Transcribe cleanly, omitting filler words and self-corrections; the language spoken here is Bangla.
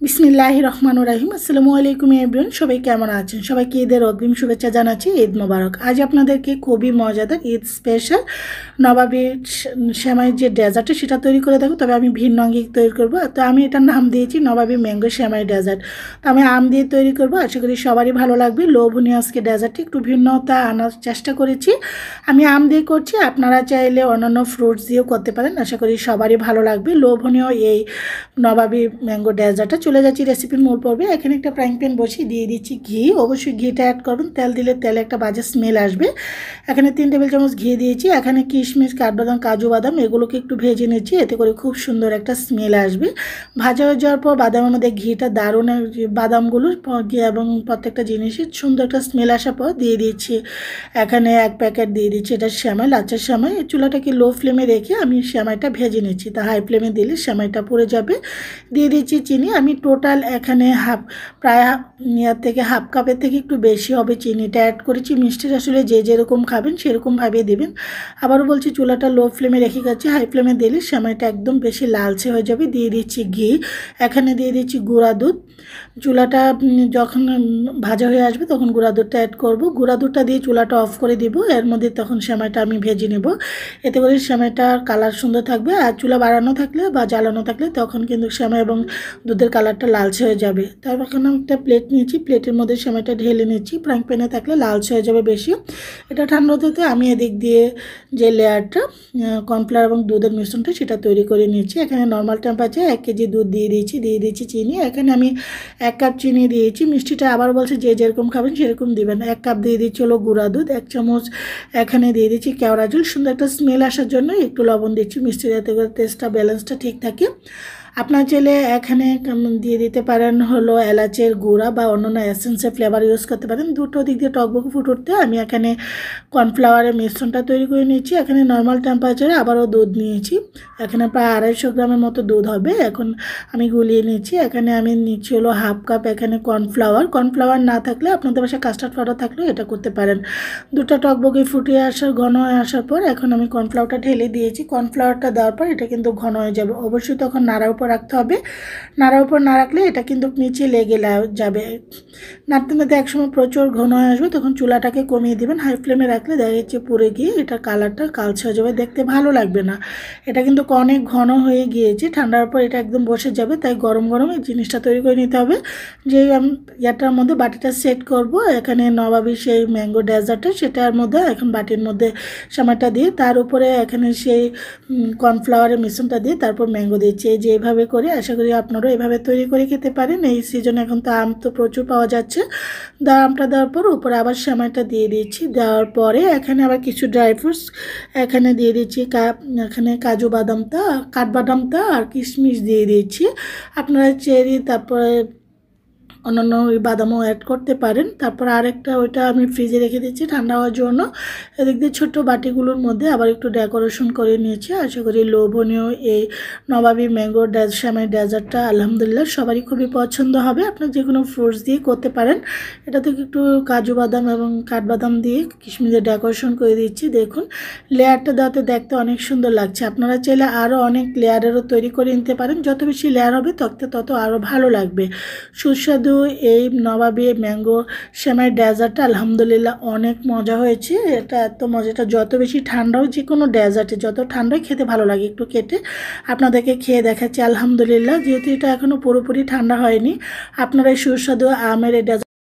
বিসমিল্লাহির রহমানির রহিম। আসসালামু আলাইকুম এভরিওয়ান, সবাই কেমন আছেন? সবাইকে ঈদের অগ্রিম শুভেচ্ছা জানাচ্ছি। ঈদ মোবারক। আজ আপনাদেরকে খুবই মজাদার ঈদ স্পেশাল নবাবী সেমাই যে ডেজার্টটা সেটা তৈরি করে দেবো, তবে আমি ভিন্ন অঙ্গে তৈরি করব। তো আমি এটার নাম দিয়েছি নবাবী ম্যাঙ্গো সেমাই ডেজার্ট। তো আমি আম দিয়ে তৈরি করব, আশা করি সবারই ভালো লাগবে। লোভনীয় আজকে ডেজার্টটি একটু ভিন্নতা আনার চেষ্টা করেছি। আমি আম দিয়ে করছি, আপনারা চাইলে অন্যান্য ফ্রুটস দিয়েও করতে পারেন, আশা করি সবারই ভালো লাগবে। লোভনীয় এই নবাবী ম্যাঙ্গো ডেজার্টটা। চলে যাচ্ছি রেসিপির মূল পর্বে। এখানে একটা ফ্রাইং প্যান বসিয়ে দিয়ে দিচ্ছি ঘি। অবশ্যই ঘিটা অ্যাড করবেন, তেল দিলে তেলে একটা বাজে স্মেল আসবে। এখানে 3 টেবিল চামচ ঘি দিয়েছি। এখানে কিশমিশ, কাঠবাদাম, কাজু বাদাম এগুলোকে একটু ভেজে নিচ্ছি, এতে করে খুব সুন্দর একটা স্মেল আসবে। ভাজা হয়ে যাওয়ার পর বাদামের মধ্যে ঘিটা দারুণ, বাদামগুলো এবং প্রত্যেকটা জিনিসের সুন্দর একটা স্মেল আসার পর দিয়ে দিচ্ছি এখানে 1 প্যাকেট দিয়ে দিচ্ছি এটা সেমাই, লাচ্চার সেমাই। চুলাটাকে লো ফ্লেমে রেখে আমি সেমাইটা ভেজে নিচ্ছি, তা হাই ফ্লেমে দিলে সেমাইটা পুড়ে যাবে। দিয়ে দিচ্ছি চিনি। আমি টোটাল এখানে প্রায় থেকে হাফ কাপের থেকে একটু বেশি হবে চিনিটা অ্যাড করেছি। মিষ্টির আসলে যে যেরকম খাবেন সেরকমভাবে দেবেন। আবারও বলছি, চুলাটা লো ফ্লেমে রেখে গেছি, হাই ফ্লেমে দিলে সেমাইটা একদম বেশি লালচে হয়ে যাবে। দিয়ে দিচ্ছি ঘি। এখানে দিয়ে দিচ্ছি গুঁড়া দুধ। চুলাটা যখন ভাজা হয়ে আসবে তখন গুঁড়া দুধটা অ্যাড করব। গুঁড়া দুধটা দিয়ে চুলাটা অফ করে দিব। এর মধ্যে তখন সেমাইটা আমি ভেজে নেব, এতে করে সেমাইটার কালার সুন্দর থাকবে। আর চুলা বাড়ানো থাকলে বা জ্বালানো থাকলে তখন কিন্তু সেমাই এবং দুধের কালারটা লালচে হয়ে যাবে। তারপর এখানে একটা প্লেট নিয়েছি, প্লেটের মধ্যে সেমাইটা ঢেলে নিচ্ছি। ফ্রাইং প্যানে থাকলে লালচে হয়ে যাবে বেশি। এটা ঠান্ডা হতে আমি এদিক দিয়ে যে লেয়ারটা কর্নফ্লাওয়ার এবং দুধের মিশ্রণটা সেটা তৈরি করে নিয়েছি। এখানে নর্মাল টেম্পারেচারে 1 কেজি দুধ দিয়ে দিয়েছি চিনি। এখানে আমি 1 কাপ চিনি দিয়েছি। মিষ্টিটা আবার বলছি যে যেরকম খাবেন সেরকম দিবেন। 1 কাপ দিয়ে দিচ্ছি হলো গুঁড়া দুধ, 1 চামচ এখানে দিয়ে দিচ্ছি কেওড়া জল। সুন্দর একটা স্মেল আসার জন্য একটু লবণ দিচ্ছি, মিষ্টি যাতে করে টেস্টটা ব্যালেন্সটা ঠিক থাকে। আপনার চাইলে এখানে দিয়ে দিতে পারেন হলো এলাচের গুঁড়া বা অন্যান্য এসেন্সের ফ্লেভার ইউজ করতে পারেন। দুটো দিক দিয়ে টকবকে ফুটে উঠতে আমি এখানে কর্নফ্লাওয়ারের মিশ্রণটা তৈরি করে নিয়েছি। এখানে নর্মাল টেম্পারেচারে আবারও দুধ নিয়েছি। এখানে প্রায় 250 গ্রামের মতো দুধ হবে। এখন আমি গুলিয়ে নিচ্ছি। এখানে আমি নিচ্ছি হলো হাফ কাপ এখানে কর্নফ্লাওয়ার না থাকলে আপনাদের বাসায় কাস্টার্ড পাউডার থাকলেও এটা করতে পারেন। দুটো টকবকে ফুটিয়ে আসার ঘন হয়ে আসার পর এখন আমি কর্নফ্লাওয়ারটা ঢেলে দিয়েছি। কর্নফ্লাওয়ারটা দেওয়ার পর এটা কিন্তু ঘন হয়ে যাবে। অবশ্যই তখন নাড়ার উপর রাখতে হবে। নাড়ার উপর না রাখলে এটা কিন্তু নিচে লেগে যাবে। নাড়তে নাড়তে একসময় প্রচুর ঘন হয়ে আসবে, তখন চুলাটাকে কমিয়ে দেবেন। হাই ফ্লেমে রাখলে দেখা যাচ্ছে পুড়ে গিয়ে এটা কালারটা কালচে হয়ে যাবে, দেখতে ভালো লাগবে না। এটা কিন্তু অনেক ঘন হয়ে গিয়েছে, ঠান্ডার পর এটা একদম বসে যাবে। তাই গরম গরম এই জিনিসটা তৈরি করে নিতে হবে। যে ইয়াটার মধ্যে বাটিটা সেট করব এখানে নবাবী সেই ম্যাঙ্গো ডেজার্টটা, সেটার মধ্যে এখন বাটির মধ্যে সেমাইটা দিয়ে তার উপরে এখানে সেই কর্নফ্লাওয়ারের মিশ্রণটা দিয়ে তারপর ম্যাঙ্গো দিচ্ছি। এই যে এইভাবে করে আশা করি আপনারাও এভাবে তৈরি করে খেতে পারেন। এই সিজনে এখন তো আম তো প্রচুর পাওয়া যাচ্ছে। আমটা দেওয়ার পর উপরে আবার সেমাইটা দিয়ে দিচ্ছি। দেওয়ার পরে এখানে আবার কিছু ড্রাই ফ্রুটস এখানে দিয়ে দিচ্ছি। এখানে কাজু বাদামটা, কাঠবাদামটা আর কিশমিশ দিয়ে দিচ্ছি। আপনারা চেরি তারপরে অন্যান্য ওই বাদামও অ্যাড করতে পারেন। তারপর আরেকটা ওইটা আমি ফ্রিজে রেখে দিচ্ছি ঠান্ডা হওয়ার জন্য। এদিক দিয়ে ছোট্ট বাটিগুলোর মধ্যে আবার একটু ডেকোরেশন করে নিয়েছি। আশা করি লোভনীয় এই নবাবী ম্যাঙ্গো সেমাই ডেজার্টটা আলহামদুলিল্লাহ সবারই খুবই পছন্দ হবে। আপনার যে কোনো ফ্রুটস দিয়ে করতে পারেন। এটা থেকে একটু কাজু বাদাম এবং কাঠবাদাম দিয়ে কিশমিশের ডেকোরেশন করে দিচ্ছি। দেখুন লেয়ারটা দেওয়াতে দেখতে অনেক সুন্দর লাগছে। আপনারা চাইলে আরও অনেক লেয়ারেরও তৈরি করে নিতে পারেন। যত বেশি লেয়ার হবে তত আরও ভালো লাগবে। সুস্বাদু এই নবাবী ম্যাঙ্গো সেমাই ডেজার্টটা আলহামদুলিল্লাহ অনেক মজা হয়েছে। এটা এত মজা, এটা যত বেশি ঠান্ডাও যে কোনো ডেজার্টে যত ঠান্ডায় খেতে ভালো লাগে। একটু কেটে আপনাদেরকে খেয়ে দেখাচ্ছি। আলহামদুলিল্লাহ যেহেতু এটা এখনও পুরোপুরি ঠান্ডা হয়নি, আপনারা এই সুস্বাদু আমের এই ডেজার্ট